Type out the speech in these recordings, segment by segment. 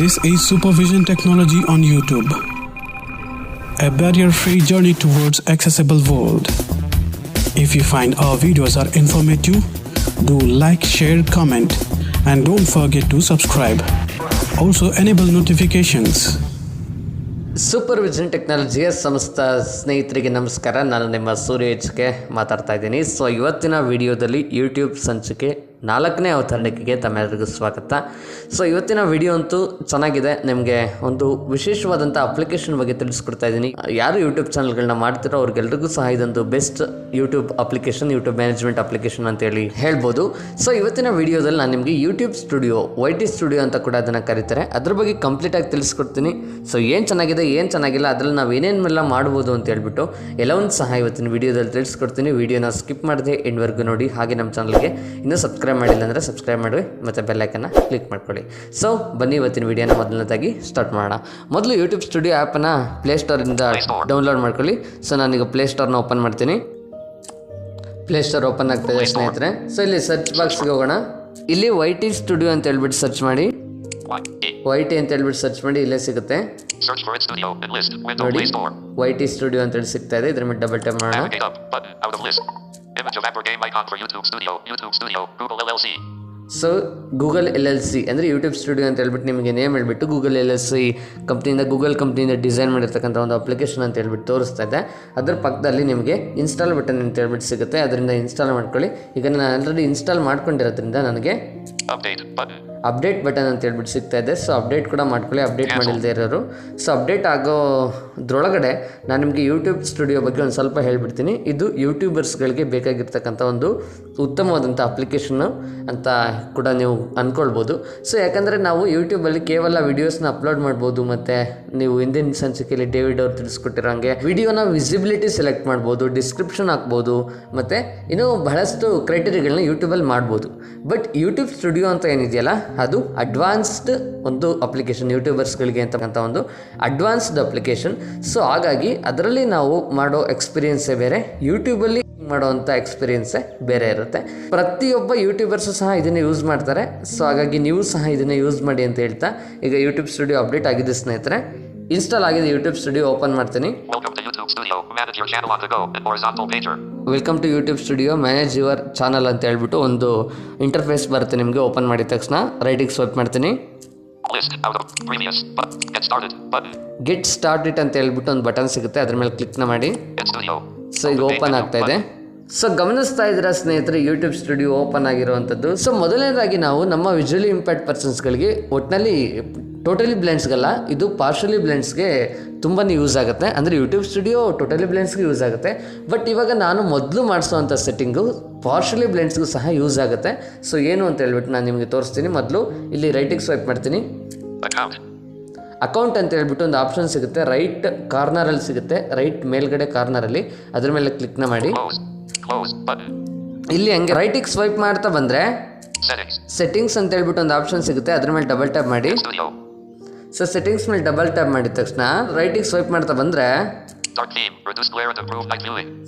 This is Supervision Technology on YouTube, a barrier-free journey towards accessible world. If you find our videos are informative, do like, share, comment, and don't forget to subscribe. Also enable notifications. Supervision ಟೆಕ್ನಾಲಜಿಯ ಸಂಸ್ಥೆ ಸ್ನೇಹಿತರಿಗೆ ನಮಸ್ಕಾರ. ನಾನು ನಿಮ್ಮ ಸೂರ್ಯ ಮಾತಾಡ್ತಾ ಇದ್ದೀನಿ. So ಇವತ್ತಿನ ವಿಡಿಯೋದಲ್ಲಿ ಯೂಟ್ಯೂಬ್ ಸಂಚಿಕೆ 4ನೇ ಅವತರಣಿಕೆಗೆ ತಮ್ಮೆಲ್ಲರಿಗೂ ಸ್ವಾಗತ. ಸೊ ಇವತ್ತಿನ ವಿಡಿಯೋ ಅಂತೂ ಚೆನ್ನಾಗಿದೆ. ನಿಮಗೆ ಒಂದು ವಿಶೇಷವಾದಂಥ ಅಪ್ಲಿಕೇಶನ್ ಬಗ್ಗೆ ತಿಳಿಸ್ಕೊಡ್ತಾ ಇದ್ದೀನಿ. ಯಾರು ಯೂಟ್ಯೂಬ್ ಚಾನಲ್ಗಳನ್ನ ಮಾಡ್ತಿರೋ ಅವ್ರಿಗೆಲ್ರಿಗೂ ಸಹ ಇದೊಂದು best YouTube application, YouTube management application ಅಂತೇಳಿ ಹೇಳ್ಬೋದು. ಸೊ ಇವತ್ತಿನ ವಿಡಿಯೋದಲ್ಲಿ ನಾನು ನಿಮಗೆ ಯೂಟ್ಯೂಬ್ ಸ್ಟುಡಿಯೋ, YT ಸ್ಟುಡಿಯೋ ಅಂತ ಕೂಡ ಅದನ್ನು ಕರೀತಾರೆ, ಅದ್ರ ಬಗ್ಗೆ ಕಂಪ್ಲೀಟಾಗಿ ತಿಳಿಸ್ಕೊಡ್ತೀನಿ. ಸೊ ಏನು ಚೆನ್ನಾಗಿದೆ, ಏನು ಚೆನ್ನಾಗಿಲ್ಲ, ಅದರಲ್ಲಿ ನಾವು ಏನೇನೆಲ್ಲ ಮಾಡ್ಬೋದು ಅಂತ ಹೇಳ್ಬಿಟ್ಟು ಎಲ್ಲವನ್ನೂ ಸಹ ಇವತ್ತಿನ ವಿಡಿಯೋದಲ್ಲಿ ತಿಳಿಸ್ಕೊಡ್ತೀನಿ. ವಿಡಿಯೋನ ಸ್ಕಿಪ್ ಮಾಡದೆ ಎಂಡ್ವರೆಗೂ ನೋಡಿ. ಹಾಗೆ ನಮ್ಮ ಚಾನಲ್ಗೆ ಇನ್ನೂ ಸಬ್ಸ್ಕ್ರೈಬ್ ಮಾಡಿಲ್ಲ ಅಂದರೆ ಸಬ್ಸ್ಕ್ರೈಬ್ ಮಾಡಿ ಮತ್ತು ಬೆಲ್ಲೈಕನ್ನ ಕ್ಲಿಕ್ ಮಾಡ್ಕೊಳ್ಳಿ. ಸೊ ಬನ್ನಿ ಇವತ್ತಿನ ವಿಡಿಯೋನ ಮೊದಲನೇದಾಗಿ ಸ್ಟಾರ್ಟ್ ಮಾಡೋಣ. ಮೊದಲು ಯೂಟ್ಯೂಬ್ ಸ್ಟುಡಿಯೋ ಆ್ಯಪನ್ನು ಪ್ಲೇಸ್ಟೋರಿಂದ ಡೌನ್ಲೋಡ್ ಮಾಡ್ಕೊಳ್ಳಿ. ಸೊ ನಾನೀಗ ಪ್ಲೇಸ್ಟೋರ್ನ ಓಪನ್ ಮಾಡ್ತೀನಿ. ಪ್ಲೇಸ್ಟೋರ್ ಓಪನ್ ಆಗ್ತಾಯಿದೆ ಸ್ನೇಹಿತರೆ. ಸೊ ಇಲ್ಲಿ ಸರ್ಚ್ ಬಾಕ್ಸ್ಗೆ ಹೋಗೋಣ. ಇಲ್ಲಿ YT ಸ್ಟುಡಿಯೋ ಅಂತ ಹೇಳ್ಬಿಟ್ಟು ಸರ್ಚ್ ಮಾಡಿ, YT ಅಂತ ಹೇಳ್ಬಿಟ್ಟು ಸರ್ಚ್ ಮಾಡಿ, ಇಲ್ಲೇ ಸಿಗುತ್ತೆ ನೋಡಿ. YT ಸ್ಟುಡಿಯೋ ಅಂತ ಹೇಳಿ ಸಿಗ್ತಾ ಇದೆ. ಇದ್ರ ಮೇಲೆ ಡಬಲ್ ಟ್ಯಾಪ್ ಮಾಡೋಣ. ಸೊ ಗೂಗಲ್ LLC ಅಂದರೆ ಯೂಟ್ಯೂಬ್ ಸ್ಟುಡಿಯೋ ಅಂತ ಹೇಳ್ಬಿಟ್ಟು ನಿಮಗೆ ನೇಮ್ ಹೇಳ್ಬಿಟ್ಟು ಗೂಗಲ್ LLC ಗೂಗಲ್ ಕಂಪ್ನಿಯಿಂದ ಡಿಸೈನ್ ಮಾಡಿರ್ತಕ್ಕಂಥ ಒಂದು ಅಪ್ಲಿಕೇಶನ್ ಅಂತ ಹೇಳ್ಬಿಟ್ಟು ತೋರಿಸ್ತಾ ಇದೆ. ಅದ್ರ ಪಕ್ಕದಲ್ಲಿ ನಿಮಗೆ ಇನ್ಸ್ಟಾಲ್ ಬಟನ್ ಅಂತ ಹೇಳ್ಬಿಟ್ಟು ಸಿಗುತ್ತೆ. ಅದರಿಂದ ಇನ್ಸ್ಟಾಲ್ ಮಾಡ್ಕೊಳ್ಳಿ. ಈಗ ನಾನು ಆಲ್ರೆಡಿ ಇನ್ಸ್ಟಾಲ್ ಮಾಡ್ಕೊಂಡಿರೋದ್ರಿಂದ ನನಗೆ ಅಪ್ಡೇಟ್ ಬಟನ್ ಅಂತ ಹೇಳ್ಬಿಟ್ಟು ಸಿಗ್ತಾ ಇದೆ. ಸೊ ಅಪ್ಡೇಟ್ ಕೂಡ ಮಾಡ್ಕೊಳ್ಳಿ, ಅಪ್ಡೇಟ್ ಮಾಡಿಲ್ಲದೆ ಇರೋರು. ಸೊ ಅಪ್ಡೇಟ್ ಆಗೋದ್ರೊಳಗಡೆ ನಾನು ನಿಮಗೆ ಯೂಟ್ಯೂಬ್ ಸ್ಟುಡಿಯೋ ಬಗ್ಗೆ ಒಂದು ಸ್ವಲ್ಪ ಹೇಳ್ಬಿಡ್ತೀನಿ. ಇದು ಯೂಟ್ಯೂಬರ್ಸ್ಗಳಿಗೆ ಬೇಕಾಗಿರ್ತಕ್ಕಂಥ ಒಂದು ಉತ್ತಮವಾದಂಥ ಅಪ್ಲಿಕೇಶನ್ನು ಅಂತ ಕೂಡ ನೀವು ಅಂದ್ಕೊಳ್ಬೋದು. ಸೊ ಯಾಕಂದರೆ ನಾವು ಯೂಟ್ಯೂಬಲ್ಲಿ ಕೇವಲ ವಿಡಿಯೋಸ್ನ ಅಪ್ಲೋಡ್ ಮಾಡ್ಬೋದು, ಮತ್ತು ನೀವು ಹಿಂದಿನ ಸಂಚಿಕೆಯಲ್ಲಿ ಡೇವಿಡ್ ಅವ್ರು ತಿಳಿಸ್ಕೊಟ್ಟಿರೋ ಹಾಗೆ ವಿಡಿಯೋನ ವಿಸಿಬಿಲಿಟಿ ಸೆಲೆಕ್ಟ್ ಮಾಡ್ಬೋದು, ಡಿಸ್ಕ್ರಿಪ್ಷನ್ ಹಾಕ್ಬೋದು, ಮತ್ತು ಇನ್ನೂ ಬಹಳಷ್ಟು ಕ್ರೈಟೀರಿಯಾಗಳನ್ನ ಯೂಟ್ಯೂಬಲ್ಲಿ ಮಾಡ್ಬೋದು. ಬಟ್ ಯೂಟ್ಯೂಬ್ ಸ್ಟುಡಿಯೋ ಅಂತ ಏನಿದೆಯಲ್ಲ, ಅದು ಅಡ್ವಾನ್ಸ್ಡ್ ಒಂದು ಅಪ್ಲಿಕೇಶನ್, ಯೂಟ್ಯೂಬರ್ಸ್ಗಳಿಗೆ ಅಂತಕ್ಕಂಥ ಒಂದು ಅಡ್ವಾನ್ಸ್ಡ್ ಅಪ್ಲಿಕೇಶನ್. ಸೊ ಹಾಗಾಗಿ ಅದರಲ್ಲಿ ನಾವು ಮಾಡೋ ಎಕ್ಸ್ಪೀರಿಯನ್ಸೇ ಬೇರೆ, ಯೂಟ್ಯೂಬಲ್ಲಿ ಮಾಡೋವಂಥ ಎಕ್ಸ್ಪೀರಿಯನ್ಸೇ ಬೇರೆ ಇರುತ್ತೆ. ಪ್ರತಿಯೊಬ್ಬ ಯೂಟ್ಯೂಬರ್ಸು ಸಹ ಇದನ್ನು ಯೂಸ್ ಮಾಡ್ತಾರೆ. ಸೊ ಹಾಗಾಗಿ ನೀವು ಸಹ ಇದನ್ನು ಯೂಸ್ ಮಾಡಿ ಅಂತ ಹೇಳ್ತಾ ಈಗ ಯೂಟ್ಯೂಬ್ ಸ್ಟುಡಿಯೋ ಅಪ್ಡೇಟ್ ಆಗಿದೆ ಸ್ನೇಹಿತರೆ. ಇನ್ಸ್ಟಾಲ್ ಆಗಿದೆ ಯೂಟ್ಯೂಬ್ ಸ್ಟುಡಿಯೋ. ಓಪನ್ ಮಾಡ್ತೀನಿ. Welcome to YouTube studio, manage your channel ಅಂತ ಹೇಳ್ಬಿಟ್ಟು ಒಂದು ಇಂಟರ್ಫೇಸ್ ಬರುತ್ತೆ ನಿಮಗೆ. ಓಪನ್ ಮಾಡಿದ ತಕ್ಷಣ ರೈಟಿಗೆ ಸ್ವೈಪ್ ಮಾಡ್ತೀನಿ. ಗೆಟ್ ಸ್ಟಾರ್ಟೆಡ್ ಅಂತ ಹೇಳ್ಬಿಟ್ಟು ಒಂದು ಬಟನ್ ಸಿಗುತ್ತೆ, ಅದ್ರ ಮೇಲೆ ಕ್ಲಿಕ್ನ ಮಾಡಿ. ಸೊ ಈಗ ಓಪನ್ ಆಗ್ತಾ ಇದೆ. ಸೊ ಗಮನಿಸ್ತಾ ಇದ್ದೀರಾ ಸ್ನೇಹಿತರೆ, ಯೂಟ್ಯೂಬ್ ಸ್ಟುಡಿಯೋ ಓಪನ್ ಆಗಿರುವಂಥದ್ದು. ಸೊ ಮೊದಲನೇದಾಗಿ ನಾವು ನಮ್ಮ ವಿಜುವಲಿ ಇಂಪ್ಯಾಕ್ಟ್ ಪರ್ಸನ್ಸ್ಗಳಿಗೆ, ಒಟ್ಟಿನಲ್ಲಿ ಟೋಟಲಿ ಬ್ಲೈಂಡ್ಸ್ಗಲ್ಲ, ಇದು ಪಾರ್ಷಲಿ ಬ್ಲೈಂಡ್ಸ್ಗೆ ತುಂಬಾ ಯೂಸ್ ಆಗುತ್ತೆ. ಅಂದರೆ ಯೂಟ್ಯೂಬ್ ಸ್ಟುಡಿಯೋ ಟೋಟಲಿ ಬ್ಲೈಂಡ್ಸ್ಗೆ ಯೂಸ್ ಆಗುತ್ತೆ. ಬಟ್ ಇವಾಗ ನಾನು ಮೊದಲು ಮಾಡಿಸೋವಂಥ ಸೆಟ್ಟಿಂಗು ಪಾರ್ಷಲಿ ಬ್ಲೈಂಡ್ಸ್ಗೂ ಸಹ ಯೂಸ್ ಆಗುತ್ತೆ. ಸೊ ಏನು ಅಂತ ಹೇಳ್ಬಿಟ್ಟು ನಾನು ನಿಮಗೆ ತೋರಿಸ್ತೀನಿ. ಮೊದಲು ಇಲ್ಲಿ ರೈಟಿಗೆ ಸ್ವೈಪ್ ಮಾಡ್ತೀನಿ. ಅಕೌಂಟ್ ಅಂತ ಹೇಳ್ಬಿಟ್ಟು ಒಂದು ಆಪ್ಷನ್ ಸಿಗುತ್ತೆ, ರೈಟ್ ಕಾರ್ನರಲ್ಲಿ ಸಿಗುತ್ತೆ, ರೈಟ್ ಮೇಲ್ಗಡೆ ಕಾರ್ನರಲ್ಲಿ. ಅದ್ರ ಮೇಲೆ ಕ್ಲಿಕ್ನ ಮಾಡಿ. ಇಲ್ಲಿ ಹಂಗೆ ರೈಟಿಗೆ ಸ್ವೈಪ್ ಮಾಡ್ತಾ ಬಂದರೆ ಸೆಟ್ಟಿಂಗ್ಸ್ ಅಂತ ಹೇಳ್ಬಿಟ್ಟು ಒಂದು ಆಪ್ಷನ್ ಸಿಗುತ್ತೆ, ಅದ್ರ ಮೇಲೆ ಡಬಲ್ ಟ್ಯಾಪ್ ಮಾಡಿ. ಸೊ ಸೆಟ್ಟಿಂಗ್ಸ್ ಮೇಲೆ ಡಬಲ್ ಟ್ಯಾಪ್ ಮಾಡಿದ ತಕ್ಷಣ ರೈಟಿಗೆ ಸ್ವೈಪ್ ಮಾಡ್ತಾ ಬಂದರೆ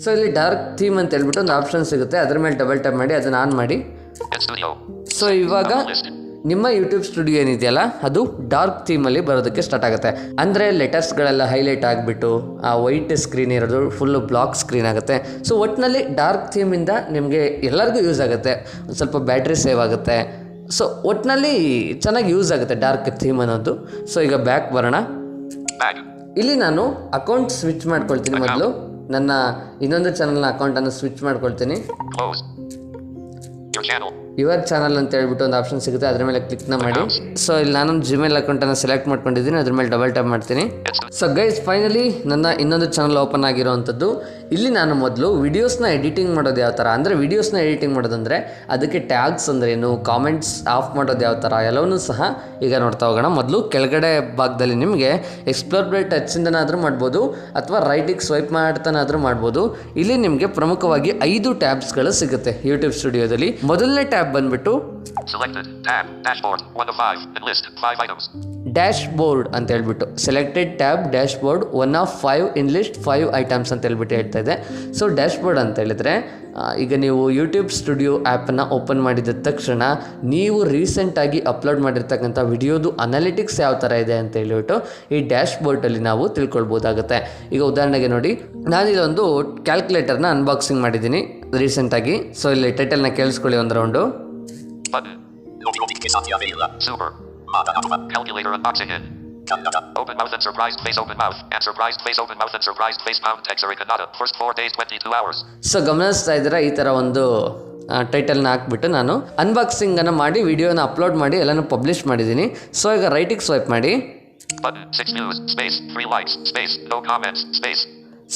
ಸೊ ಇಲ್ಲಿ ಡಾರ್ಕ್ ಥೀಮ್ ಅಂತ ಹೇಳ್ಬಿಟ್ಟು ಒಂದು ಆಪ್ಷನ್ ಸಿಗುತ್ತೆ, ಅದ್ರ ಮೇಲೆ ಡಬಲ್ ಟ್ಯಾಪ್ ಮಾಡಿ, ಅದನ್ನು ಆನ್ ಮಾಡಿ. ಸೊ ಇವಾಗ ನಿಮ್ಮ ಯೂಟ್ಯೂಬ್ ಸ್ಟುಡಿಯೋ ಏನಿದೆಯಲ್ಲ, ಅದು ಡಾರ್ಕ್ ಥೀಮಲ್ಲಿ ಬರೋದಕ್ಕೆ ಸ್ಟಾರ್ಟ್ ಆಗುತ್ತೆ. ಅಂದರೆ ಲೆಟರ್ಸ್ಗಳೆಲ್ಲ ಹೈಲೈಟ್ ಆಗಿಬಿಟ್ಟು ಆ ವೈಟ್ ಸ್ಕ್ರೀನ್ ಇರೋದು ಫುಲ್ಲು ಬ್ಲಾಕ್ ಸ್ಕ್ರೀನ್ ಆಗುತ್ತೆ. ಸೊ ಒಟ್ಟಿನಲ್ಲಿ ಡಾರ್ಕ್ ಥೀಮಿಂದ ನಿಮಗೆ ಎಲ್ಲರಿಗೂ ಯೂಸ್ ಆಗುತ್ತೆ, ಒಂದು ಸ್ವಲ್ಪ ಬ್ಯಾಟ್ರಿ ಸೇವ್ ಆಗುತ್ತೆ. ಸೊ ಒಟ್ಟಿನಲ್ಲಿ ಚೆನ್ನಾಗಿ ಯೂಸ್ ಆಗುತ್ತೆ ಡಾರ್ಕ್ ಥೀಮ್ ಅನ್ನೋದು. ಸೊ ಈಗ ಬ್ಯಾಕ್ ಬರೋಣ. ಇಲ್ಲಿ ನಾನು ಅಕೌಂಟ್ ಸ್ವಿಚ್ ಮಾಡ್ಕೊಳ್ತೀನಿ. ಮೊದಲು ನನ್ನ ಇನ್ನೊಂದು ಚಾನಲ್ನ ಅಕೌಂಟನ್ನು ಸ್ವಿಚ್ ಮಾಡ್ಕೊಳ್ತೀನಿ. ಯುವರ್ ಚಾನಲ್ ಅಂತ ಹೇಳ್ಬಿಟ್ಟು ಒಂದು ಆಪ್ಷನ್ ಸಿಗುತ್ತೆ, ಅದ್ರ ಮೇಲೆ ಕ್ಲಿಕ್ನ ಮಾಡಿ. ಸೊ ಇಲ್ಲಿ ನಾನು ಜಿಮೇಲ್ ಅಕೌಂಟನ್ನು ಸೆಲೆಕ್ಟ್ ಮಾಡ್ಕೊಂಡಿದ್ದೀನಿ, ಅದ್ರ ಮೇಲೆ ಡಬಲ್ ಟ್ಯಾಪ್ ಮಾಡ್ತೀನಿ. ಸೊ ಗೈಸ್, ಫೈನಲಿ ನನ್ನ ಇನ್ನೊಂದು ಚಾನಲ್ ಓಪನ್ ಆಗಿರೋವಂಥದ್ದು. ಇಲ್ಲಿ ನಾನು ಮೊದಲು ವಿಡಿಯೋಸ್ನ ಎಡಿಟಿಂಗ್ ಮಾಡೋದು ಯಾವ ಥರ, ಅಂದರೆ ವಿಡಿಯೋಸ್ನ ಎಡಿಟಿಂಗ್ ಮಾಡೋದಂದರೆ ಅದಕ್ಕೆ ಟ್ಯಾಗ್ಸ್ ಅಂದ್ರೇನು, ಕಾಮೆಂಟ್ಸ್ ಆಫ್ ಮಾಡೋದು ಯಾವ ಥರ, ಎಲ್ಲವನ್ನೂ ಸಹ ಈಗ ನೋಡ್ತಾ ಹೋಗೋಣ. ಮೊದಲು ಕೆಳಗಡೆ ಭಾಗದಲ್ಲಿ ನಿಮಗೆ ಎಕ್ಸ್ಪ್ಲೋರ್ ಬೈ ಟಚ್ಚಿಂದನಾದರೂ ಮಾಡ್ಬೋದು, ಅಥವಾ ರೈಟಿಗೆ ಸ್ವೈಪ್ ಮಾಡ್ತಾನಾದರೂ ಮಾಡ್ಬೋದು. ಇಲ್ಲಿ ನಿಮಗೆ ಪ್ರಮುಖವಾಗಿ 5 ಟ್ಯಾಬ್ಸ್ಗಳು ಸಿಗುತ್ತೆ ಯೂಟ್ಯೂಬ್ ಸ್ಟುಡಿಯೋದಲ್ಲಿ. ಮೊದಲನೇ ಟ್ಯಾಬ್ ಬಂದುಬಿಟ್ಟು Selected. Tab. Dashboard. 1 of 5. Enlist. 5 items. Dash board ಅಂತ ಹೇಳ್ಬಿಟ್ಟು selected tab dash board 1 of 5 in list 5 items ಅಂತ ಹೇಳ್ಬಿಟ್ಟು ಹೇಳ್ತಾ ಇದೆ. ಸೊ ಡ್ಯಾಶ್ ಬೋರ್ಡ್ ಅಂತ ಹೇಳಿದ್ರೆ ಈಗ ನೀವು ಯೂಟ್ಯೂಬ್ ಸ್ಟುಡಿಯೋ ಆ್ಯಪನ್ನು ಓಪನ್ ಮಾಡಿದ ತಕ್ಷಣ ನೀವು ರೀಸೆಂಟಾಗಿ ಅಪ್ಲೋಡ್ ಮಾಡಿರ್ತಕ್ಕಂಥ ವಿಡಿಯೋದು ಅನಾಲಿಟಿಕ್ಸ್ ಯಾವ ಥರ ಇದೆ ಅಂತ ಹೇಳಿಬಿಟ್ಟು ಈ ಡ್ಯಾಶ್ ಬೋರ್ಡಲ್ಲಿ ನಾವು ತಿಳ್ಕೊಳ್ಬೋದಾಗುತ್ತೆ. ಈಗ ಉದಾಹರಣೆಗೆ ನೋಡಿ, ನಾನಿಲ್ಲೊಂದು ಕ್ಯಾಲ್ಕುಲೇಟರ್ನ ಅನ್ಬಾಕ್ಸಿಂಗ್ ಮಾಡಿದ್ದೀನಿ ರೀಸೆಂಟಾಗಿ. ಸೊ ಇಲ್ಲಿ ಟೈಟಲ್ನ ಕೇಳಿಸ್ಕೊಳ್ಳಿ ಒಂದು round. Super. Calculator unboxing it. Open mouth and surprised face open mouth and surprised face open mouth and surprised face pound texture Canada. First 4 days 22 hours. So ಗಮನಿಸ್ತಾ ಇದ್ದೀರಾ, ಈ ಥರ ಒಂದು ಟೈಟಲ್ನ ಹಾಕ್ಬಿಟ್ಟು ನಾನು ಅನ್ಬಾಕ್ಸಿಂಗನ್ನು ಮಾಡಿ ವಿಡಿಯೋನ ಅಪ್ಲೋಡ್ ಮಾಡಿ ಎಲ್ಲನೂ ಪಬ್ಲಿಷ್ ಮಾಡಿದ್ದೀನಿ. ಸೊ ಈಗ ರೈಟಿಗೆ ಸ್ವೈಪ್ ಮಾಡಿ. Button 6 views space 3 likes space no comments space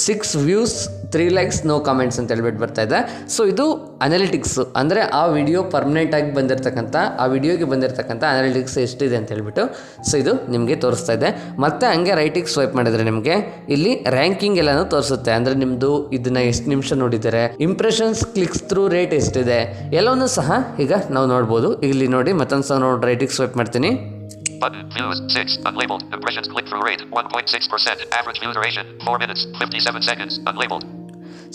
6 views 3 likes no comments ಅಂತ ಹೇಳ್ಬಿಟ್ಟು ಬರ್ತಾ ಇದೆ. ಸೊ ಇದು ಅನಾಲಿಟಿಕ್ಸು, ಅಂದರೆ ಆ ವಿಡಿಯೋ ಪರ್ಮನೆಂಟಾಗಿ ಬಂದಿರತಕ್ಕಂಥ ಆ ವಿಡಿಯೋಗೆ ಬಂದಿರತಕ್ಕಂಥ ಅನಾಲಿಟಿಕ್ಸ್ ಎಷ್ಟಿದೆ ಅಂತ ಹೇಳ್ಬಿಟ್ಟು ಸೊ ಇದು ನಿಮಗೆ ತೋರಿಸ್ತಾ ಇದೆ. ಮತ್ತು ಹಂಗೆ ರೈಟಿಗೆ ಸ್ವೈಪ್ ಮಾಡಿದರೆ ನಿಮಗೆ ಇಲ್ಲಿ ರ್ಯಾಂಕಿಂಗ್ ಎಲ್ಲನೂ ತೋರಿಸುತ್ತೆ. ಅಂದರೆ ನಿಮ್ಮದು ಇದನ್ನು ಎಷ್ಟು ನಿಮಿಷ ನೋಡಿದ್ದಾರೆ, ಇಂಪ್ರೆಷನ್ಸ್ ಕ್ಲಿಕ್ಸ್ ಥ್ರೂ ರೇಟ್ ಎಷ್ಟಿದೆ ಎಲ್ಲವನ್ನೂ ಸಹ ಈಗ ನಾವು ನೋಡ್ಬೋದು. ಇಲ್ಲಿ ನೋಡಿ ಮತ್ತೊಂದು ಸಹ ನೋಡಿ ರೈಟಿಗೆ ಸ್ವೈಪ್ ಮಾಡ್ತೀನಿ. Button views 6 unlabeled impressions click through rate 1.6% average view duration 4 minutes 57 seconds unlabeled.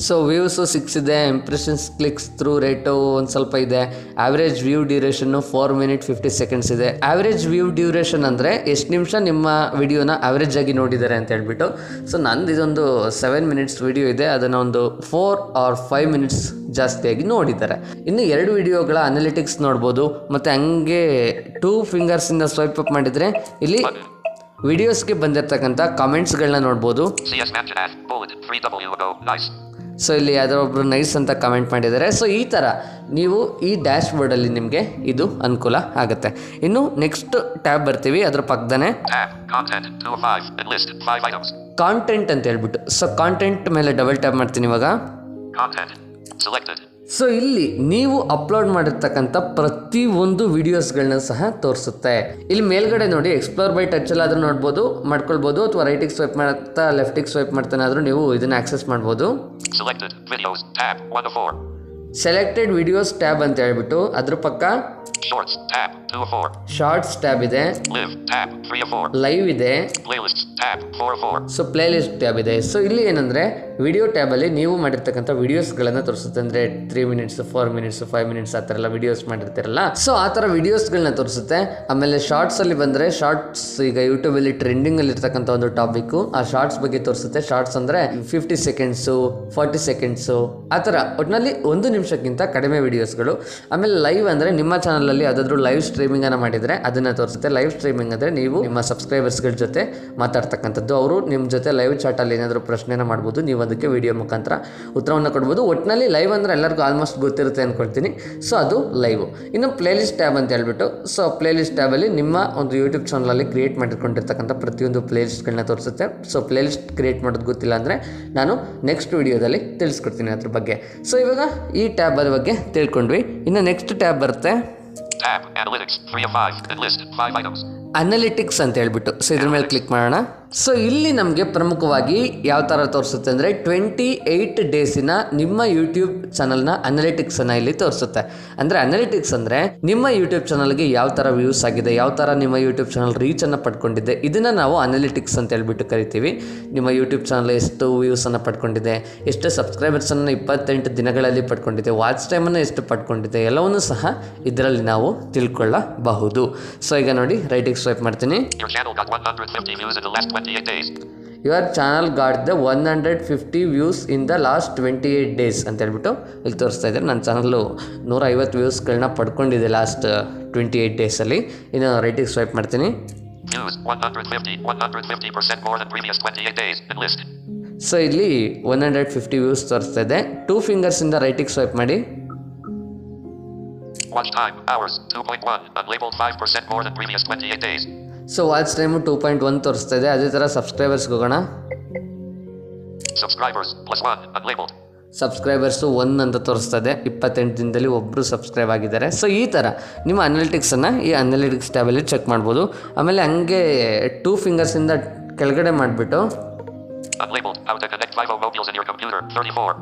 So views 6 ಇದೆ, ಇಂಪ್ರೆಷನ್ಸ್ ಕ್ಲಿಕ್ಸ್ ಥ್ರೂ ರೇಟು ಒಂದು ಸ್ವಲ್ಪ ಇದೆ, ಆ್ಯಾವ್ರೇಜ್ ವ್ಯೂ ಡ್ಯೂರೇಷನ್ನು 4 minutes 50 seconds ಇದೆ. ಆ್ಯಾವ್ರೇಜ್ ವ್ಯೂ ಡ್ಯೂರೇಷನ್ ಅಂದರೆ ಎಷ್ಟು ನಿಮಿಷ ನಿಮ್ಮ ವಿಡಿಯೋನ ಆ್ಯಾವ್ರೇಜ್ ಆಗಿ ನೋಡಿದ್ದಾರೆ ಅಂತ ಹೇಳ್ಬಿಟ್ಟು. ಸೊ ನಂದು ಇದೊಂದು 7 minutes ವಿಡಿಯೋ ಇದೆ, ಅದನ್ನು ಒಂದು 4 or 5 minutes ಜಾಸ್ತಿಯಾಗಿ ನೋಡಿದ್ದಾರೆ. ಇನ್ನು 2 ವಿಡಿಯೋಗಳ ಅನಾಲಿಟಿಕ್ಸ್ ನೋಡ್ಬೋದು. ಮತ್ತು ಹಂಗೆ 2 ಫಿಂಗರ್ಸಿಂದ ಸ್ವೈಪ್ ಅಪ್ ಮಾಡಿದರೆ ಇಲ್ಲಿ ವಿಡಿಯೋಸ್ಗೆ ಬಂದಿರತಕ್ಕಂಥ ಕಾಮೆಂಟ್ಸ್ಗಳನ್ನ ನೋಡ್ಬೋದು. ಸೊ ಇಲ್ಲಿ ಯಾರೋ ಒಬ್ಬರು ನೈಸ್ ಅಂತ ಕಮೆಂಟ್ ಮಾಡಿದ್ದಾರೆ. ಸೊ ಈ ಥರ ನೀವು ಈ ಡ್ಯಾಶ್ ಬೋರ್ಡಲ್ಲಿ ನಿಮಗೆ ಇದು ಅನುಕೂಲ ಆಗುತ್ತೆ. ಇನ್ನು ನೆಕ್ಸ್ಟ್ ಟ್ಯಾಬ್ ಬರ್ತೀವಿ, ಅದ್ರ ಪಕ್ಕದನೇ ಕಾಂಟೆಂಟ್ ಅಂತ ಹೇಳ್ಬಿಟ್ಟು. ಸೊ ಕಾಂಟೆಂಟ್ ಮೇಲೆ ಡಬಲ್ ಟ್ಯಾಪ್ ಮಾಡ್ತೀನಿ ಇವಾಗ. ಸೊ ಇಲ್ಲಿ ನೀವು ಅಪ್ಲೋಡ್ ಮಾಡಿರ್ತಕ್ಕಂಥ ಪ್ರತಿಯೊಂದು ವಿಡಿಯೋಸ್ಗಳನ್ನ ಸಹ ತೋರಿಸುತ್ತೆ. ಇಲ್ಲಿ ಮೇಲ್ಗಡೆ ನೋಡಿ ಎಕ್ಸ್ಪ್ಲೋರ್ ಬೈ ಟಚ್ ಆದರೂ ನೋಡ್ಬೋದು, ಮಾಡ್ಕೊಳ್ಬೋದು, ಅಥವಾ ರೈಟಿಗೆ ಸ್ವೈಪ್ ಮಾಡ್ತಾ ಲೆಫ್ಟಿಗೆ ಸ್ವೈಪ್ ಮಾಡ್ತಾನಾದರೂ ನೀವು ಇದನ್ನು ಆಕ್ಸೆಸ್ ಮಾಡ್ಬೋದು. ಸೆಲೆಕ್ಟೆಡ್ ವಿಡಿಯೋಸ್ ಟ್ಯಾಬ್ ಅಂತ ಹೇಳ್ಬಿಟ್ಟು ಅದ್ರ ಪಕ್ಕ ಶಾರ್ಟ್ಸ್ ಟ್ಯಾಬ್ ಇದೆ, ಲೈವ್ ಇದೆ, ಸೊ ಪ್ಲೇ ಲಿಸ್ಟ್ ಟ್ಯಾಬ್ ಇದೆ. ಸೊ ಇಲ್ಲಿ ಏನಂದ್ರೆ ವಿಡಿಯೋ ಟ್ಯಾಬಲ್ಲಿ ನೀವು ಮಾಡಿರ್ತಕ್ಕಂಥ ವಿಡಿಯೋಸ್ಗಳನ್ನು ತೋರಿಸುತ್ತೆ. ಅಂದರೆ 3 minutes 4 minutes 5 minutes ಆ ಥರ ಎಲ್ಲ ವಿಡಿಯೋಸ್ ಮಾಡಿರ್ತೀರಲ್ಲ, ಸೊ ಆ ಥರ ವಿಡಿಯೋಸ್ಗಳನ್ನ ತೋರಿಸುತ್ತೆ. ಆಮೇಲೆ ಶಾರ್ಟ್ಸಲ್ಲಿ ಬಂದರೆ ಶಾರ್ಟ್ಸ್ ಈಗ ಯೂಟ್ಯೂಬಲ್ಲಿ ಟ್ರೆಂಡಿಂಗಲ್ಲಿ ಇರ್ತಕ್ಕಂಥ ಒಂದು ಟಾಪಿಕ್ಕು, ಆ ಶಾರ್ಟ್ಸ್ ಬಗ್ಗೆ ತೋರಿಸುತ್ತೆ. ಶಾರ್ಟ್ಸ್ ಅಂದರೆ 50 seconds 40 seconds ಆ ಥರ, ಒಟ್ಟಿನಲ್ಲಿ 1 ನಿಮಿಷಕ್ಕಿಂತ ಕಡಿಮೆ ವಿಡಿಯೋಸ್ಗಳು. ಆಮೇಲೆ ಲೈವ್ ಅಂದರೆ ನಿಮ್ಮ ಚಾನಲಲ್ಲಿ ಯಾವುದಾದ್ರೂ ಲೈವ್ ಸ್ಟ್ರೀಮಿಂಗನ್ನು ಮಾಡಿದರೆ ಅದನ್ನು ತೋರಿಸುತ್ತೆ. ಲೈವ್ ಸ್ಟ್ರೀಮಿಂಗ್ ಅಂದರೆ ನೀವು ನಿಮ್ಮ ಸಬ್ಸ್ಕ್ರೈಬರ್ಸ್ಗಳ ಜೊತೆ ಮಾತಾಡ್ತಕ್ಕಂಥದ್ದು. ಅವರು ನಿಮ್ಮ ಜೊತೆ ಲೈವ್ ಚಾಟಲ್ಲಿ ಏನಾದರೂ ಪ್ರಶ್ನೆನ ಮಾಡ್ಬೋದು, ನೀವು ಅದಕ್ಕೆ ವಿಡಿಯೋ ಮುಖಾಂತರ ಉತ್ತರವನ್ನು ಕೊಡ್ಬೋದು. ಒಟ್ಟಿನಲ್ಲಿ ಲೈವ್ ಅಂದರೆ ಎಲ್ಲರಿಗೂ ಆಲ್ಮೋಸ್ಟ್ ಗೊತ್ತಿರುತ್ತೆ ಅಂದ್ಕೊಳ್ತೀನಿ. ಸೊ ಅದು ಲೈವ್. ಇನ್ನು ಪ್ಲೇಲಿಸ್ಟ್ ಟ್ಯಾಬ್ ಅಂತ ಹೇಳ್ಬಿಟ್ಟು, ಸೊ ಪ್ಲೇಲಿಸ್ಟ್ ಟ್ಯಾಬಲ್ಲಿ ನಿಮ್ಮ ಒಂದು ಯೂಟ್ಯೂಬ್ ಚಾನಲಲ್ಲಿ ಕ್ರಿಯೇಟ್ ಮಾಡಿಕೊಂಡಿರ್ತಕ್ಕಂಥ ಪ್ರತಿಯೊಂದು ಪ್ಲೇಲಿಸ್ಟ್ಗಳನ್ನ ತೋರಿಸುತ್ತೆ. ಸೊ ಪ್ಲೇಲಿಸ್ಟ್ ಕ್ರಿಯೇಟ್ ಮಾಡೋದು ಗೊತ್ತಿಲ್ಲ ಅಂದರೆ ನಾನು ನೆಕ್ಸ್ಟ್ ವಿಡಿಯೋದಲ್ಲಿ ತಿಳಿಸ್ಕೊಡ್ತೀನಿ ಅದ್ರ ಬಗ್ಗೆ. ಸೊ ಇವಾಗ ಈ ಟ್ಯಾಬ್ ಅದ್ರ ಬಗ್ಗೆ ತಿಳ್ಕೊಂಡ್ವಿ. ಇನ್ನು ನೆಕ್ಸ್ಟ್ ಟ್ಯಾಬ್ ಬರುತ್ತೆ ಅನಾಲಿಟಿಕ್ಸ್ ಅಂತ ಹೇಳ್ಬಿಟ್ಟು. ಸೊ ಇದ್ರ ಮೇಲೆ ಕ್ಲಿಕ್ ಮಾಡೋಣ. ಸೊ ಇಲ್ಲಿ ನಮಗೆ ಪ್ರಮುಖವಾಗಿ ಯಾವ ಥರ ತೋರಿಸುತ್ತೆ ಅಂದರೆ 28 ಡೇಸಿನ ನಿಮ್ಮ ಯೂಟ್ಯೂಬ್ ಚಾನಲ್ನ ಅನಾಲಿಟಿಕ್ಸನ್ನು ಇಲ್ಲಿ ತೋರಿಸುತ್ತೆ. ಅಂದರೆ ಅನಾಲಿಟಿಕ್ಸ್ ಅಂದರೆ ನಿಮ್ಮ ಯೂಟ್ಯೂಬ್ ಚಾನಲ್ಗೆ ಯಾವ ಥರ ವ್ಯೂಸ್ ಆಗಿದೆ, ಯಾವ ಥರ ನಿಮ್ಮ ಯೂಟ್ಯೂಬ್ ಚಾನಲ್ ರೀಚನ್ನು ಪಡ್ಕೊಂಡಿದೆ, ಇದನ್ನು ನಾವು ಅನಾಲಿಟಿಕ್ಸ್ ಅಂತ ಹೇಳ್ಬಿಟ್ಟು ಕರಿತೀವಿ. ನಿಮ್ಮ ಯೂಟ್ಯೂಬ್ ಚಾನಲ್ ಎಷ್ಟು ವ್ಯೂಸನ್ನು ಪಡ್ಕೊಂಡಿದೆ, ಎಷ್ಟು ಸಬ್ಸ್ಕ್ರೈಬರ್ಸನ್ನು 28 ದಿನಗಳಲ್ಲಿ ಪಡ್ಕೊಂಡಿದೆ, ವಾಚ್ ಟೈಮನ್ನು ಎಷ್ಟು ಪಡ್ಕೊಂಡಿದೆ, ಎಲ್ಲವನ್ನೂ ಸಹ ಇದರಲ್ಲಿ ನಾವು ತಿಳ್ಕೊಳ್ಳಬಹುದು. ಸೊ ಈಗ ನೋಡಿ ರೈಟಿಗೆ ಸ್ವೈಪ್ ಮಾಡ್ತೀನಿ. Your channel got the 150 views in the last 28 days ಅಂತ ಹೇಳ್ಬಿಟ್ಟು ಇಲ್ಲಿ ತೋರಿಸ್ತಾ ಇದ್ದಾರೆ. ನನ್ನ ಚಾನಲ್ಲು 150 ವ್ಯೂಸ್ಗಳನ್ನ ಪಡ್ಕೊಂಡಿದೆ ಲಾಸ್ಟ್ 28 ಡೇಸಲ್ಲಿ. ಇನ್ನು ರೈಟಿಗೆ ಸ್ವೈಪ್ ಮಾಡ್ತೀನಿ. ಸೊ ಇಲ್ಲಿ 150 ವ್ಯೂಸ್ ತೋರಿಸ್ತಾ ಇದೆ. 2 ಫಿಂಗರ್ಸಿಂದ ರೈಟಿಗೆ ಸ್ವೈಪ್ ಮಾಡಿ. Watch time hours 2.1 unlabeled 5% more than previous 28 days. So watch time 2.1 ತೋರಿಸ್ತಾ ಇದೆ. ಅದೇ ಥರ ಸಬ್ಸ್ಕ್ರೈಬರ್ಸ್ಗೆ ಹೋಗೋಣ. Subscribers +1 unlabeled. ಸಬ್ಸ್ಕ್ರೈಬರ್ಸು 1 ಅಂತ ತೋರಿಸ್ತಾ ಇದೆ. 28 ದಿನದಲ್ಲಿ ಒಬ್ಬರು ಸಬ್ಸ್ಕ್ರೈಬ್ ಆಗಿದ್ದಾರೆ. ಸೊ ಈ ಥರ ನಿಮ್ಮ ಅನಾಲಿಟಿಕ್ಸನ್ನು ಈ ಅನಾಲಿಟಿಕ್ಸ್ ಟ್ಯಾಬಲ್ಲಿ ಚೆಕ್ ಮಾಡ್ಬೋದು. ಆಮೇಲೆ ಹಂಗೆ 2 ಫಿಂಗರ್ಸಿಂದ ಕೆಳಗಡೆ ಮಾಡಿಬಿಟ್ಟು unlabeled how to connect 5 mobiles in your computer 34.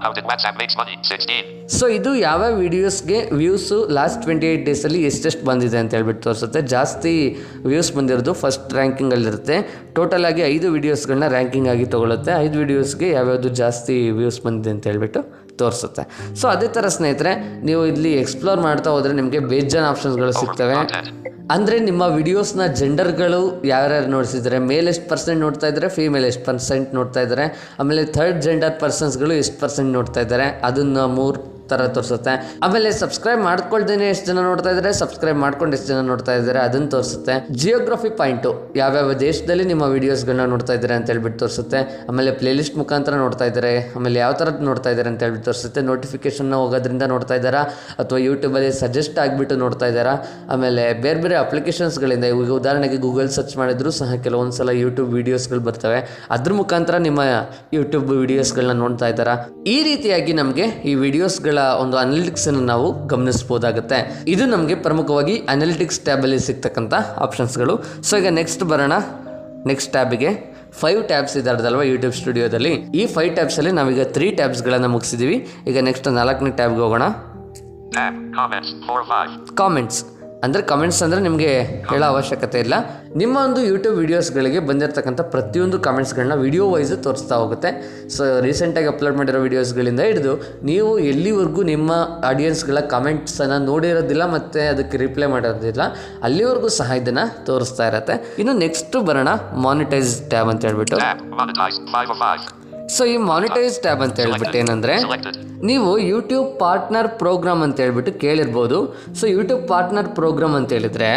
How did WhatsApp makes money? 16. So ಇದು ಯಾವ ವೀಡಿಯೋಸ್ಗೆ ವ್ಯೂಸು ಲಾಸ್ಟ್ 28 ಡೇಸಲ್ಲಿ ಎಷ್ಟೆಷ್ಟು ಬಂದಿದೆ ಅಂತ ಹೇಳ್ಬಿಟ್ಟು ತೋರಿಸುತ್ತೆ. ಜಾಸ್ತಿ ವ್ಯೂಸ್ ಬಂದಿರೋದು ಫಸ್ಟ್ ರ್ಯಾಂಕಿಂಗಲ್ಲಿರುತ್ತೆ. ಟೋಟಲ್ ಆಗಿ 5 ವೀಡಿಯೋಸ್ಗಳನ್ನ ರ್ಯಾಂಕಿಂಗ್ ಆಗಿ ತೊಗೊಳುತ್ತೆ. 5 ವೀಡಿಯೋಸ್ಗೆ ಯಾವ್ಯಾವುದು ಜಾಸ್ತಿ ವ್ಯೂಸ್ ಬಂದಿದೆ ಅಂತ ಹೇಳ್ಬಿಟ್ಟು ತೋರಿಸುತ್ತೆ. ಸೊ ಅದೇ ಥರ ಸ್ನೇಹಿತರೆ, ನೀವು ಇಲ್ಲಿ ಎಕ್ಸ್ಪ್ಲೋರ್ ಮಾಡ್ತಾ ಹೋದರೆ ನಿಮಗೆ ಬೇಜಾನ್ ಆಪ್ಷನ್ಸ್ಗಳು ಸಿಗ್ತವೆ. ಅಂದರೆ ನಿಮ್ಮ ವಿಡಿಯೋಸ್ನ ಜೆಂಡರ್ಗಳು ಯಾರ್ಯಾರು ನೋಡ್ತಿದ್ದಾರೆ, ಮೇಲ್ ಎಷ್ಟು ಪರ್ಸೆಂಟ್ ನೋಡ್ತಾ ಇದ್ದಾರೆ, ಫೀಮೇಲ್ ಎಷ್ಟು ಪರ್ಸೆಂಟ್ ನೋಡ್ತಾ ಇದ್ದಾರೆ, ಆಮೇಲೆ ಥರ್ಡ್ ಜೆಂಡರ್ ಪರ್ಸನ್ಸ್ಗಳು ಎಷ್ಟು ಪರ್ಸೆಂಟ್ ನೋಡ್ತಾ ಇದ್ದಾರೆ, ಅದನ್ನು 3 ಥರ ತೋರಿಸುತ್ತೆ. ಆಮೇಲೆ ಸಬ್ಸ್ಕ್ರೈಬ್ ಮಾಡ್ಕೊಳ್ದೇನೆ ಎಷ್ಟು ಜನ ನೋಡ್ತಾ ಇದ್ದಾರೆ, ಸಬ್ಸ್ಕ್ರೈಬ್ ಮಾಡ್ಕೊಂಡು ಎಷ್ಟು ಜನ ನೋಡ್ತಾ ಇದ್ದಾರೆ ಅದನ್ನು ತೋರಿಸುತ್ತೆ. ಜಿಯೋಗ್ರಫಿ ಪಾಯಿಂಟು ಯಾವ್ಯಾವ ದೇಶದಲ್ಲಿ ನಿಮ್ಮ ವೀಡಿಯೋಸ್ಗಳನ್ನ ನೋಡ್ತಾ ಇದ್ದಾರೆ ಅಂತ ಹೇಳ್ಬಿಟ್ಟು ತೋರಿಸುತ್ತೆ. ಆಮೇಲೆ ಪ್ಲೇಲಿಸ್ಟ್ ಮುಖಾಂತರ ನೋಡ್ತಾ ಇದ್ದಾರೆ, ಆಮೇಲೆ ಯಾವ ಥರದ್ದು ನೋಡ್ತಾ ಇದ್ದಾರೆ ಅಂತ ಹೇಳ್ಬಿಟ್ಟು ತೋರಿಸುತ್ತೆ. ನೋಟಿಫಿಕೇಶನ್ ಹೋಗೋದ್ರಿಂದ ನೋಡ್ತಾ ಇದ್ದಾರಾ ಅಥವಾ ಯೂಟ್ಯೂಬಲ್ಲಿ ಸಜೆಸ್ಟ್ ಆಗಿಬಿಟ್ಟು ನೋಡ್ತಾ ಇದ್ದಾರಾ. ಆಮೇಲೆ ಬೇರೆ ಬೇರೆ ಅಪ್ಲಿಕೇಶನ್ಸ್ಗಳಿಂದ, ಈಗ ಉದಾಹರಣೆಗೆ ಗೂಗಲ್ ಸರ್ಚ್ ಮಾಡಿದ್ರು ಸಹ ಕೆಲವೊಂದು ಸಲ ಯೂಟ್ಯೂಬ್ ವೀಡಿಯೋಸ್ಗಳು ಬರ್ತವೆ, ಅದ್ರ ಮುಖಾಂತರ ನಿಮ್ಮ ಯೂಟ್ಯೂಬ್ ವೀಡಿಯೋಸ್ಗಳನ್ನ ನೋಡ್ತಾ ಇದ್ದಾರಾ. ಈ ರೀತಿಯಾಗಿ ನಮಗೆ ಈ ವಿಡಿಯೋಸ್ಗಳ ಒಂದು ಅನಾಲಿಟಿಕ್ಸ್ ಅನ್ನು ನಾವು ಗಮನಿಸಬಹುದಾಗುತ್ತೆ. ಇದು ನಮಗೆ ಪ್ರಮುಖವಾಗಿ ಅನಾಲಿಟಿಕ್ಸ್ ಟ್ಯಾಬಲ್ಲಿ ಸಿಗ್ತಕ್ಕಂಥ ಆಪ್ಷನ್ಸ್ಗಳು. ಸೊ ಈಗ ನೆಕ್ಸ್ಟ್ ಬರೋಣ. ನೆಕ್ಸ್ಟ್ ಟ್ಯಾಬಿಗೆ 5 ಟ್ಯಾಬ್ಸ್ ಇದ್ದಾರದಲ್ವ ಯೂಟ್ಯೂಬ್ ಸ್ಟುಡಿಯೋದಲ್ಲಿ. ಈ 5 ಟ್ಯಾಬ್ಸಲ್ಲಿ ನಾವೀಗ 3 ಟ್ಯಾಬ್ಸ್ಗಳನ್ನು ಮುಗಿಸಿದ್ದೀವಿ. ಈಗ ನೆಕ್ಸ್ಟ್ 4ನೇ ಟ್ಯಾಬ್ಗೆ ಹೋಗೋಣ. ಕಾಮೆಂಟ್ಸ್ ಅಂದರೆ ಕಮೆಂಟ್ಸ್ ಅಂದರೆ ನಿಮಗೆ ಹೇಳೋ ಅವಶ್ಯಕತೆ ಇಲ್ಲ. ನಿಮ್ಮ ಒಂದು ಯೂಟ್ಯೂಬ್ ವೀಡಿಯೋಸ್ಗಳಿಗೆ ಬಂದಿರತಕ್ಕಂಥ ಪ್ರತಿಯೊಂದು ಕಮೆಂಟ್ಸ್ಗಳನ್ನ ವಿಡಿಯೋ ವೈಸು ತೋರಿಸ್ತಾ ಹೋಗುತ್ತೆ. ಸೊ ರೀಸೆಂಟಾಗಿ ಅಪ್ಲೋಡ್ ಮಾಡಿರೋ ವೀಡಿಯೋಸ್ಗಳಿಂದ ಹಿಡಿದು ನೀವು ಎಲ್ಲಿವರೆಗೂ ನಿಮ್ಮ ಆಡಿಯನ್ಸ್ಗಳ ಕಮೆಂಟ್ಸನ್ನು ನೋಡಿರೋದಿಲ್ಲ ಮತ್ತು ಅದಕ್ಕೆ ರಿಪ್ಲೈ ಮಾಡೋದಿಲ್ಲ ಅಲ್ಲಿವರೆಗೂ ಸಹ ಇದನ್ನು ತೋರಿಸ್ತಾ ಇರುತ್ತೆ. ಇನ್ನು ನೆಕ್ಸ್ಟ್ ಬರೋಣ ಮಾನಿಟೈಸ್ ಟ್ಯಾಬ್ ಅಂತ ಹೇಳ್ಬಿಟ್ಟು. ಸೊ ಈ ಮಾನಿಟೈಸ್ ಟ್ಯಾಬ್ ಅಂತ ಹೇಳ್ಬಿಟ್ಟು ಏನಂದರೆ, ನೀವು ಯೂಟ್ಯೂಬ್ ಪಾರ್ಟ್ನರ್ ಪ್ರೋಗ್ರಾಮ್ ಅಂತ ಹೇಳ್ಬಿಟ್ಟು ಕೇಳಿರ್ಬೋದು. ಸೊ ಯೂಟ್ಯೂಬ್ ಪಾರ್ಟ್ನರ್ ಪ್ರೋಗ್ರಾಮ್ ಅಂತ ಹೇಳಿದರೆ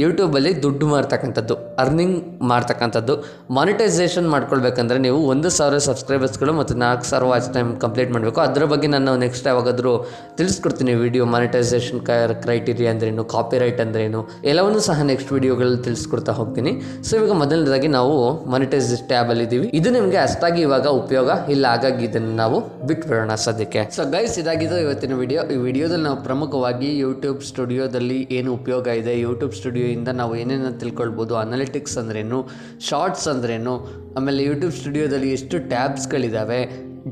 ಯೂಟ್ಯೂಬಲ್ಲಿ ದುಡ್ಡು ಮಾಡ್ತಕ್ಕಂಥದ್ದು, ಅರ್ನಿಂಗ್ ಮಾಡ್ತಕ್ಕಂಥದ್ದು. ಮಾನಿಟೈಸೇಷನ್ ಮಾಡ್ಕೊಳ್ಬೇಕಂದ್ರೆ ನೀವು 1,000 ಸಬ್ಸ್ಕ್ರೈಬರ್ಸ್ಗಳು ಮತ್ತು 4,000 ವಾಚ್ ಟೈಮ್ ಕಂಪ್ಲೀಟ್ ಮಾಡಬೇಕು. ಅದರ ಬಗ್ಗೆ ನಾನು ನೆಕ್ಸ್ಟ್ ಯಾವಾಗಾದರೂ ತಿಳಿಸ್ಕೊಡ್ತೀನಿ ವಿಡಿಯೋ. ಮಾನಿಟೈಸೇಷನ್ ಕ್ರೈಟೀರಿಯಾ ಅಂದ್ರೇನು, ಕಾಪಿರೈಟ್ ಅಂದ್ರೇನು, ಎಲ್ಲವನ್ನೂ ಸಹ ನೆಕ್ಸ್ಟ್ ವಿಡಿಯೋಗಳಲ್ಲಿ ತಿಳಿಸ್ಕೊಡ್ತಾ ಹೋಗ್ತೀನಿ. ಸೊ ಇವಾಗ ಮೊದಲನೇದಾಗಿ ನಾವು ಮಾನಿಟೈಸ್ ಟ್ಯಾಬಲ್ಲಿ ಇದ್ದೀವಿ. ಇದು ನಿಮಗೆ ಅಷ್ಟಾಗಿ ಇವಾಗ ಉಪಯೋಗ ಇಲ್ಲ, ಹಾಗಾಗಿ ಇದನ್ನು ನಾವು ಬಿಟ್ಬಿಡೋಣ ಸದ್ಯಕ್ಕೆ. ಸೊ ಗೈಸ್, ಇದಾಗಿದ್ದು ಇವತ್ತಿನ ವಿಡಿಯೋ. ಈ ವಿಡಿಯೋದಲ್ಲಿ ನಾವು ಪ್ರಮುಖವಾಗಿ ಯೂಟ್ಯೂಬ್ ಸ್ಟುಡಿಯೋದಲ್ಲಿ ಏನು ಉಪಯೋಗ ಇದೆ, ಯೂಟ್ಯೂಬ್ ಸ್ಟುಡಿಯೋಯಿಂದ ನಾವು ಏನೇನು ತಿಳ್ಕೊಳ್ಬೋದು, ಅನಾಲಿಟಿಕ್ಸ್ ಅಂದ್ರೇನು, ಶಾರ್ಟ್ಸ್ ಅಂದ್ರೇನು, ಆಮೇಲೆ ಯೂಟ್ಯೂಬ್ ಸ್ಟುಡಿಯೋದಲ್ಲಿ ಎಷ್ಟು ಟ್ಯಾಬ್ಸ್ಗಳಿದ್ದಾವೆ,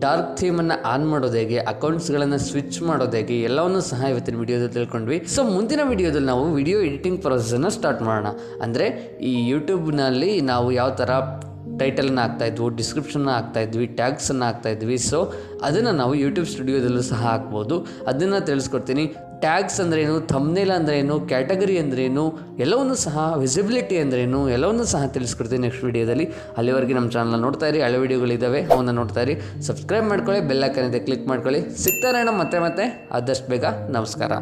ಡಾರ್ಕ್ ಥೀಮನ್ನು ಆನ್ ಮಾಡೋದು ಹೇಗೆ, ಅಕೌಂಟ್ಸ್ಗಳನ್ನು ಸ್ವಿಚ್ ಮಾಡೋದು ಹೇಗೆ, ಎಲ್ಲವನ್ನೂ ಸಹ ಇವತ್ತಿನ ವಿಡಿಯೋದಲ್ಲಿ ತಿಳ್ಕೊಂಡ್ವಿ. ಸೊ ಮುಂದಿನ ವಿಡಿಯೋದಲ್ಲಿ ನಾವು ವಿಡಿಯೋ ಎಡಿಟಿಂಗ್ ಪ್ರೊಸೆಸನ್ನು ಸ್ಟಾರ್ಟ್ ಮಾಡೋಣ. ಅಂದರೆ ಈ ಯೂಟ್ಯೂಬ್ನಲ್ಲಿ ನಾವು ಯಾವ ಥರ ಟೈಟಲನ್ನು ಹಾಕ್ತಾಯಿದ್ವು, ಡಿಸ್ಕ್ರಿಪ್ಷನ್ನ ಹಾಕ್ತಾಯಿದ್ವಿ, ಟ್ಯಾಗ್ಸನ್ನು ಹಾಕ್ತಾಯಿದ್ವಿ. ಸೊ ಅದನ್ನು ನಾವು ಯೂಟ್ಯೂಬ್ ಸ್ಟುಡಿಯೋದಲ್ಲೂ ಸಹ ಹಾಕ್ಬೋದು. ಅದನ್ನು ತಿಳಿಸ್ಕೊಡ್ತೀನಿ. ಟ್ಯಾಗ್ಸ್ ಅಂದ್ರೇನು, ಥಂಬ್ನೇಲ್ ಅಂದ್ರೇನು, ಕ್ಯಾಟಗರಿ ಅಂದ್ರೇನು, ಎಲ್ಲವನ್ನೂ ಸಹ, ವಿಸಿಬಿಲಿಟಿ ಅಂದ್ರೇನು, ಎಲ್ಲವನ್ನೂ ಸಹ ತಿಳಿಸ್ಕೊಡ್ತೀನಿ ನೆಕ್ಸ್ಟ್ ವೀಡಿಯೋದಲ್ಲಿ. ಅಲ್ಲಿವರೆಗೆ ನಮ್ಮ ಚಾನಲ್ ನೋಡ್ತಾ ಇರಿ. ಹಳೆ ವೀಡಿಯೋಗಳಿದ್ದಾವೆ, ಅವನ್ನ ನೋಡ್ತಾ ಇರಿ. ಸಬ್ಸ್ಕ್ರೈಬ್ ಮಾಡ್ಕೊಳ್ಳಿ, ಬೆಲ್ ಐಕಾನ್ ಇದೆ ಕ್ಲಿಕ್ ಮಾಡ್ಕೊಳ್ಳಿ. ಸಿಗ್ತಾನೆ ಮತ್ತೆ ಆದಷ್ಟು ಬೇಗ. ನಮಸ್ಕಾರ.